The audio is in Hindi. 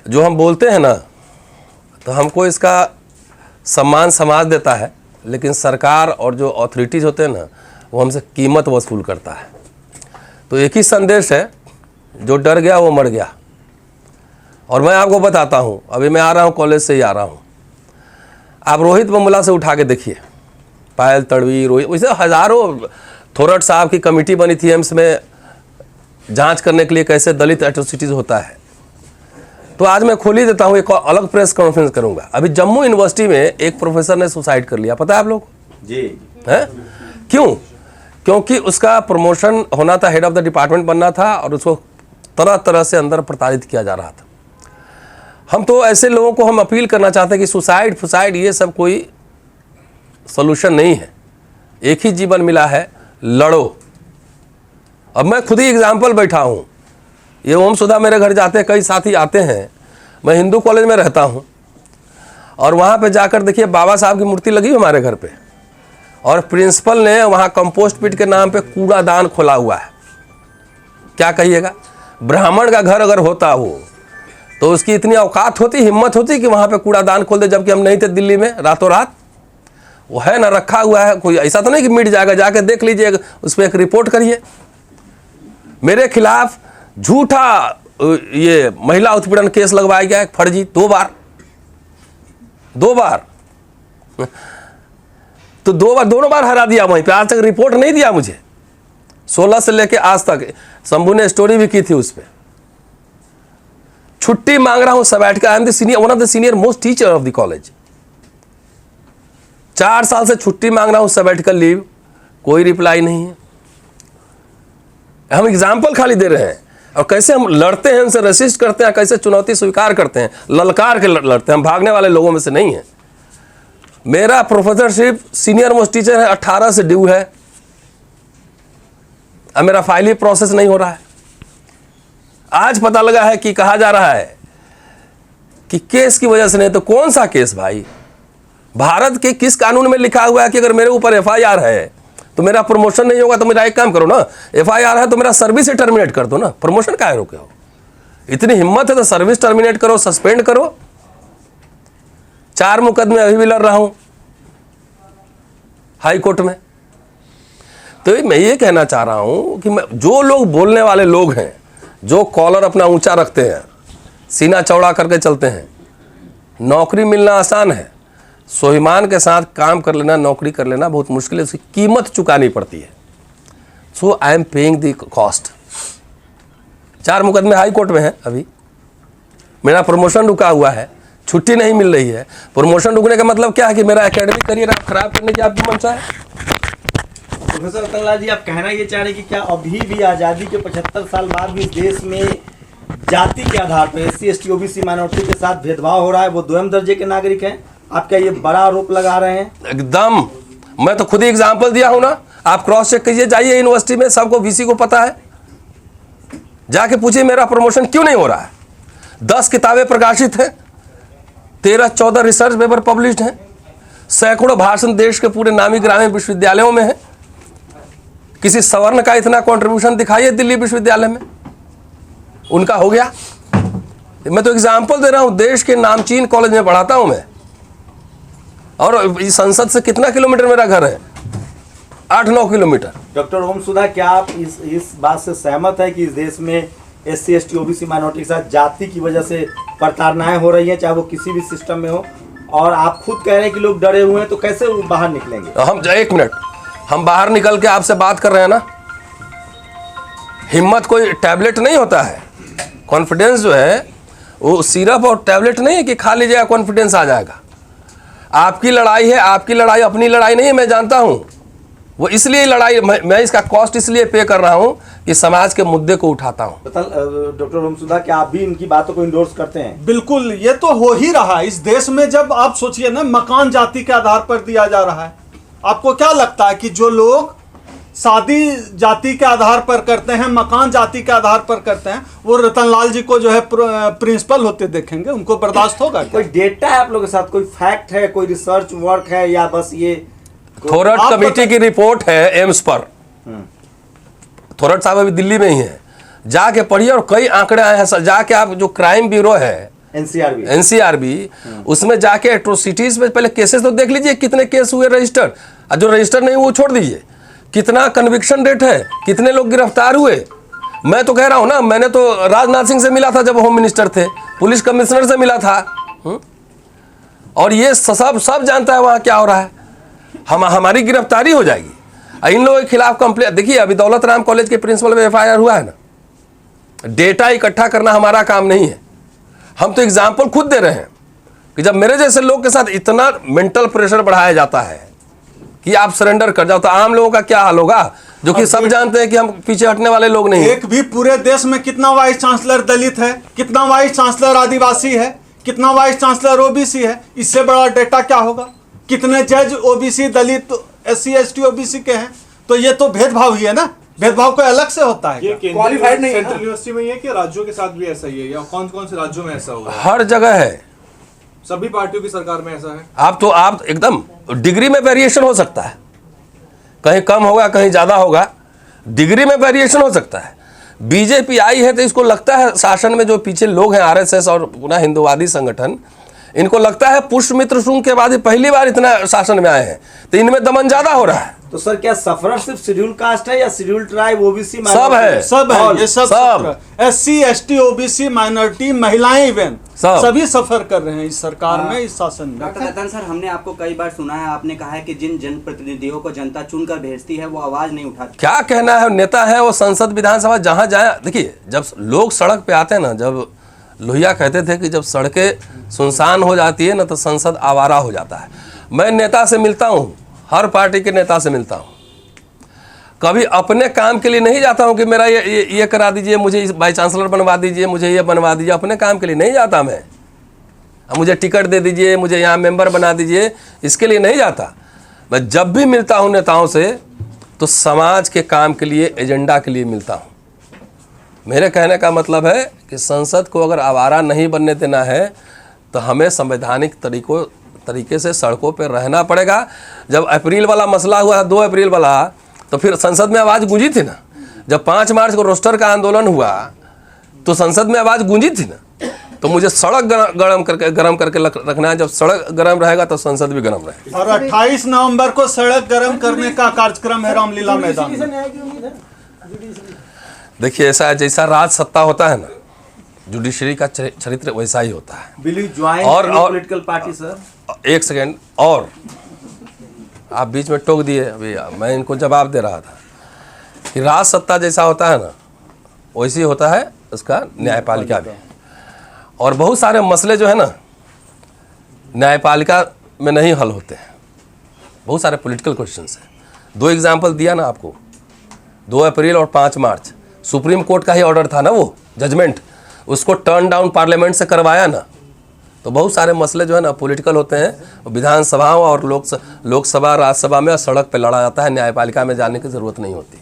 जो हम बोलते हैं ना, तो हमको इसका सम्मान समाज देता है, लेकिन सरकार और जो अथॉरिटीज़ होते हैं ना, वो हमसे कीमत वसूल करता है। तो एक ही संदेश है, जो डर गया वो मर गया। और मैं आपको बताता हूँ, अभी मैं आ रहा हूँ, कॉलेज से ही आ रहा हूँ, आप रोहित बमुला से उठा के देखिए, पायल तड़वी, रोहित, वैसे हज़ारों। थोरट साहब की कमेटी बनी थी एम्स में जांच करने के लिए कैसे दलित एट्रोसिटीज़ होता है। तो आज मैं खोल ही देता हूँ, एक अलग प्रेस कॉन्फ्रेंस करूँगा। अभी जम्मू यूनिवर्सिटी में एक प्रोफेसर ने सुसाइड कर लिया, पता है आप लोग जी है? क्यों? क्योंकि उसका प्रमोशन होना था, हेड ऑफ द डिपार्टमेंट बनना था, और उसको तरह तरह से अंदर प्रताड़ित किया जा रहा था। हम तो ऐसे लोगों को हम अपील करना चाहते हैं कि सुसाइड ये सब कोई सोल्यूशन नहीं है। एक ही जीवन मिला है, लड़ो। अब मैं खुद ही एग्जाम्पल बैठा हूँ, ये ओम सुधा मेरे घर जाते हैं, कई साथी आते हैं। मैं हिंदू कॉलेज में रहता हूँ, और वहाँ पे जाकर देखिए बाबा साहब की मूर्ति लगी हमारे घर पे, और प्रिंसिपल ने वहाँ कंपोस्ट पिट के नाम पे कूड़ादान खोला हुआ है। क्या कहिएगा? ब्राह्मण का घर अगर होता हो तो उसकी इतनी औकात होती, हिम्मत होती कि वहाँ पे कूड़ादान खोल दे, जबकि हम नहीं थे दिल्ली में रातों रात। वो है ना, रखा हुआ है, कोई ऐसा तो नहीं कि मिट जाएगा, जाके देख लीजिए, उस पर एक रिपोर्ट करिए। मेरे खिलाफ झूठा ये महिला उत्पीड़न केस लगवाया गया है, फर्जी, 2 बार तो 2 बार, दोनों बार हरा दिया वहीं पे। आज तक रिपोर्ट नहीं दिया मुझे, 16 से लेके आज तक। शंभू ने स्टोरी भी की थी उस पर। छुट्टी मांग रहा हूं sabbatical, I am the senior, one of the senior most teacher of the college. 4 साल से छुट्टी मांग रहा हूं सबैटिकल लीव, कोई रिप्लाई नहीं है। हम एग्जाम्पल खाली दे रहे हैं, और कैसे हम लड़ते हैं, उनसे रेसिस्ट करते हैं, कैसे चुनौती स्वीकार करते हैं, ललकार के लड़ते हैं। हम भागने वाले लोगों में से नहीं है। मेरा प्रोफेसरशिप सीनियर मोस्ट टीचर है, 18 से ड्यू है। अब मेरा फाइल ही प्रोसेस नहीं हो रहा है। आज पता लगा है कि कहा जा रहा है कि केस की वजह से नहीं। तो कौन सा केस भाई? भारत के किस कानून में लिखा हुआ है कि अगर मेरे ऊपर FIR है तो मेरा प्रमोशन नहीं होगा? तो मेरा एक काम करो ना, FIR है तो मेरा सर्विस ही टर्मिनेट कर दो ना, प्रमोशन काहे रोके हो? इतनी हिम्मत है तो सर्विस टर्मिनेट करो, सस्पेंड करो। 4 मुकदमे अभी भी लड़ रहा हूं हाई कोर्ट में। तो मैं ये कहना चाह रहा हूं कि जो लोग बोलने वाले लोग हैं, जो कॉलर अपना ऊंचा रखते हैं, सीना चौड़ा करके चलते हैं, नौकरी मिलना आसान है, स्वाभिमान के साथ काम कर लेना, नौकरी कर लेना बहुत मुश्किल है, उसकी कीमत चुकानी पड़ती है। So I am paying the cost. 4 मुकदमे हाई कोर्ट में है अभी। मेरा प्रमोशन रुका हुआ है, छुट्टी नहीं मिल रही है। प्रमोशन रुकने का मतलब क्या है कि मेरा एकेडमिक करियर आप खराब करने की आपकी मंशा है। प्रोफेसर रतनलाल जी, आप कहना ये चाह रहे हैं कि क्या अभी भी आज़ादी के 75 साल बाद भी देश में जाति के आधार पर SC ST OBC माइनॉरिटी के साथ भेदभाव हो रहा है? वो 2म दर्जे के नागरिक हैं। आप क्या ये बड़ा आरोप लगा रहे हैं? एकदम, मैं तो खुद ही एग्जाम्पल दिया हूं ना। आप क्रॉस चेक कीजिए, जाइए यूनिवर्सिटी में, सबको VC को पता है, जाके पूछिए मेरा प्रमोशन क्यों नहीं हो रहा है। 10 किताबें प्रकाशित हैं, 13-14 रिसर्च पेपर पब्लिश्ड हैं, सैकड़ों भाषण देश के पूरे नामी ग्रामीण विश्वविद्यालयों में है। किसी सवर्ण का इतना कंट्रीब्यूशन दिखाइए दिल्ली विश्वविद्यालय में, उनका हो गया। मैं तो एग्जाम्पल दे रहा हूं, देश के नामचीन कॉलेज में पढ़ाता हूं मैं। और इस संसद से कितना किलोमीटर मेरा घर है? 8-9 किलोमीटर। डॉक्टर ओम सुधा, क्या आप इस बात से सहमत है कि इस देश में SC ST OBC माइनॉरिटी के साथ जाति की वजह से प्रताड़नाएं हो रही हैं, चाहे वो किसी भी सिस्टम में हो? और आप खुद कह रहे हैं कि लोग डरे हुए हैं, तो कैसे वो बाहर निकलेंगे? हम 1 मिनट, हम बाहर निकल के आपसे बात कर रहे हैं ना। हिम्मत कोई टैबलेट नहीं होता है। कॉन्फिडेंस जो है वो सिरप और टैबलेट नहीं है कि खा लीजिएगा कॉन्फिडेंस आ जाएगा। आपकी लड़ाई है, आपकी लड़ाई अपनी लड़ाई नहीं है, मैं जानता हूं। वो इसलिए लड़ाई, मैं इसका कॉस्ट इसलिए पे कर रहा हूं कि समाज के मुद्दे को उठाता हूं। डॉक्टर ओम सुधा, क्या आप भी इनकी बातों को इंडोर्स करते हैं? बिल्कुल, ये तो हो ही रहा है इस देश में। जब आप सोचिए ना, मकान जाति के आधार पर दिया जा रहा है। आपको क्या लगता है कि जो लोग शादी जाति के आधार पर करते हैं, मकान जाति के आधार पर करते हैं, वो रतनलाल जी को जो है प्रिंसिपल होते देखेंगे? उनको बर्दाश्त होगा? कोई डेटा है आप लोगों के साथ, कोई फैक्ट है, कोई रिसर्च वर्क है, या बस ये थोरट कमेटी की रिपोर्ट है एम्स पर। थोरट साहब अभी दिल्ली में ही है, जाके पढ़िए। और कई आंकड़े आए हैं, जाके आप जो क्राइम ब्यूरो है एनसीआरबी एनसीआरबी, उसमें जाके एट्रोसिटीज पे पहले केसेस तो देख लीजिए, कितने केस हुए रजिस्टर्ड, और जो रजिस्टर नहीं वो छोड़ दीजिए, कितना कन्विक्शन रेट है, कितने लोग गिरफ्तार हुए। मैं तो कह रहा हूं ना, मैंने तो राजनाथ सिंह से मिला था जब होम मिनिस्टर थे, पुलिस कमिश्नर से मिला था, और ये सब जानता है वहां क्या हो रहा है। हमारी गिरफ्तारी हो जाएगी। इन लोगों के खिलाफ कंप्लेंट, देखिए अभी दौलत राम कॉलेज के प्रिंसिपल में एफआईआर हुआ है ना। डेटा इकट्ठा करना हमारा काम नहीं है, हम तो एग्जाम्पल खुद दे रहे हैं कि जब मेरे जैसे लोग के साथ इतना मेंटल प्रेशर बढ़ाया जाता है कि आप सरेंडर कर जाओ, तो आम लोगों का क्या हाल होगा, जो कि सब जानते हैं कि हम पीछे हटने वाले लोग नहीं हैं। एक भी पूरे देश में कितना वाइस चांसलर दलित है, कितना वाइस चांसलर आदिवासी है, कितना वाइस चांसलर ओबीसी है, इससे बड़ा डेटा क्या होगा। कितने जज ओबीसी, दलित, SC ST ओबीसी के हैं। तो ये तो भेदभाव ही है ना, भेदभाव कोई अलग से होता है। ये क्वालिफाइड नहीं है सेंट्रल यूनिवर्सिटी में ही है कि राज्यों के साथ भी ऐसा ही है, या कौन कौन से राज्यों में ऐसा हुआ है? हर जगह है, सभी पार्टियों की सरकार में ऐसा है। आप एकदम डिग्री में वेरिएशन हो सकता है, कहीं कम होगा कहीं ज़्यादा होगा, डिग्री में वेरिएशन हो सकता है। बीजेपी आई है तो इसको लगता है शासन में जो पीछे लोग हैं, RSS और पुनः हिंदुवादी संगठन, इनको लगता है पुष्यमित्र शुंग के बाद ही पहली बार इतना शासन में आए हैं, तो इनमें दमन ज़्यादा हो रहा है। तो सर क्या सफरर सिर्फ शेड्यूल कास्ट है या शेड्यूल ट्राइब, ओबीसी, सब है, सब है, ये सब सब। SC ST OBC माइनॉरिटी, महिलाएं इवन सब। सभी सफर कर रहे हैं इस सरकार में, इस शासन में। डॉक्टर रतन सर, हमने आपको कई बार सुना है, आपने कहा है कि जिन जनप्रतिनिधियों को जनता चुनकर भेजती है वो आवाज नहीं उठाती। क्या कहना है, नेता है वो, संसद विधानसभा जहाँ जाए। देखिए जब लोग सड़क पे आते हैं ना, जब लोहिया कहते थे कि जब सड़कें सुनसान हो जाती है ना तो संसद आवारा हो जाता है। मैं नेता से मिलता हूँ, हर पार्टी के नेता से मिलता हूँ, कभी अपने काम के लिए नहीं जाता हूँ कि मेरा ये करा दीजिए, मुझे वाइस चांसलर बनवा दीजिए, मुझे ये बनवा दीजिए। अपने काम के लिए नहीं जाता मैं, मुझे टिकट दे दीजिए, मुझे यहाँ मेंबर बना दीजिए, इसके लिए नहीं जाता। मैं जब भी मिलता हूँ नेताओं से तो समाज के काम के लिए, एजेंडा के लिए मिलता हूँ। मेरे कहने का मतलब है कि संसद को अगर आवारा नहीं बनने देना है तो हमें संवैधानिक तरीके से सड़कों पर रहना पड़ेगा। जब अप्रैल वाला मसला हुआ, 2 अप्रैल वाला, तो फिर संसद में आवाज़ गूंजी थी ना। जब 5 मार्च को रोस्टर का आंदोलन हुआ तो संसद में आवाज़ गूंजी थी ना। तो मुझे सड़क गरम करके रखना है। जब सड़क गरम रहेगा तो संसद भी गरम रहेगा। और 28 नवंबर को सड़क गरम करने का कार्यक्रम है रामलीला मैदान में। देखिए ऐसा जैसा राज सत्ता होता है ना, जुडिशरी का चरित्र वैसा ही होता है। विल यू ज्वाइन और पॉलिटिकल पार्टी सर? एक सेकेंड, और आप बीच में टोक दिए, अभी मैं इनको जवाब दे रहा था कि राज सत्ता जैसा होता है ना वैसे ही होता है उसका न्यायपालिका भी। और बहुत सारे मसले जो है ना न्यायपालिका में नहीं हल होते हैं, बहुत सारे पॉलिटिकल क्वेश्चंस हैं। 2 एग्जाम्पल दिया ना आपको, 2 अप्रैल और 5 मार्च। सुप्रीम कोर्ट का ही ऑर्डर था ना वो जजमेंट, उसको टर्न डाउन पार्लियामेंट से करवाया ना। तो बहुत सारे मसले जो है ना पॉलिटिकल होते हैं, विधानसभाओं और लोकसभा राज्यसभा में सड़क पे लड़ा जाता है, न्यायपालिका में जाने की ज़रूरत नहीं होती।